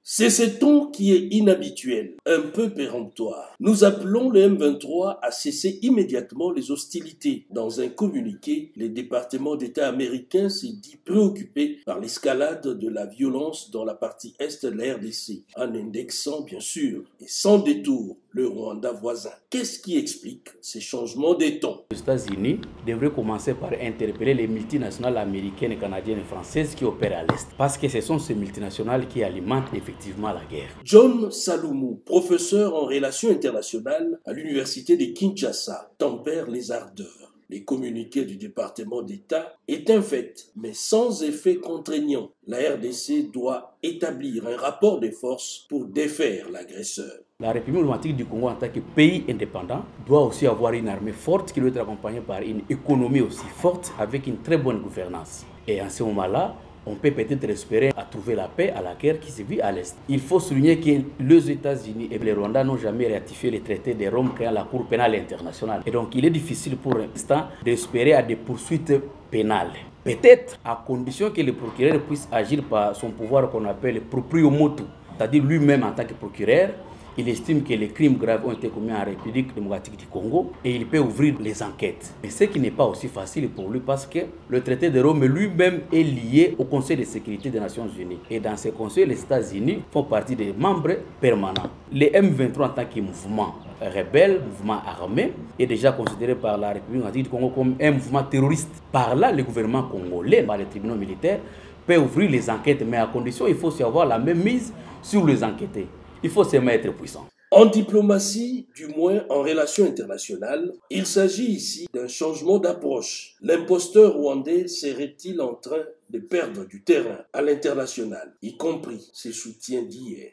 C'est ce ton qui est inhabituel, un peu péremptoire. Nous appelons le M23 à cesser immédiatement les hostilités. Dans un communiqué, le département d'État américain s'est dit préoccupé par l'escalade de la violence dans la partie est de la RDC, en indexant bien sûr et sans détour le Rwanda voisin. Qu'est-ce qui explique ces changements des tons? Les États-Unis devraient commencer par interpeller les multinationales américaines, canadiennes et françaises qui opèrent à l'Est, parce que ce sont ces multinationales qui alimentent effectivement la guerre. John Saloumou, professeur en relations internationales à l'université de Kinshasa, tempère les ardeurs. Les communiqués du département d'État est un fait, mais sans effet contraignant. La RDC doit établir un rapport de force pour défaire l'agresseur. La République démocratique du Congo, en tant que pays indépendant, doit aussi avoir une armée forte qui doit être accompagnée par une économie aussi forte avec une très bonne gouvernance. Et en ce moment-là, on peut peut-être espérer à trouver la paix à la guerre qui se vit à l'Est. Il faut souligner que les États-Unis et le Rwanda n'ont jamais ratifié le traité de Rome créant la Cour pénale internationale. Et donc, il est difficile pour l'instant d'espérer à des poursuites pénales. Peut-être à condition que le procureur puisse agir par son pouvoir qu'on appelle proprio motu, c'est-à-dire lui-même en tant que procureur. Il estime que les crimes graves ont été commis en République démocratique du Congo et il peut ouvrir les enquêtes. Mais ce qui n'est pas aussi facile pour lui parce que le traité de Rome lui-même est lié au Conseil de sécurité des Nations Unies. Et dans ce conseil, les États-Unis font partie des membres permanents. Les M23 en tant que mouvement rebelle, mouvement armé, est déjà considéré par la République démocratique du Congo comme un mouvement terroriste. Par là, le gouvernement congolais, par les tribunaux militaires, peut ouvrir les enquêtes, mais à condition, il faut aussi avoir la même mise sur les enquêtés. Il faut seulement être puissant. En diplomatie, du moins en relations internationales, il s'agit ici d'un changement d'approche. L'imposteur rwandais serait-il en train de perdre du terrain à l'international, y compris ses soutiens d'hier?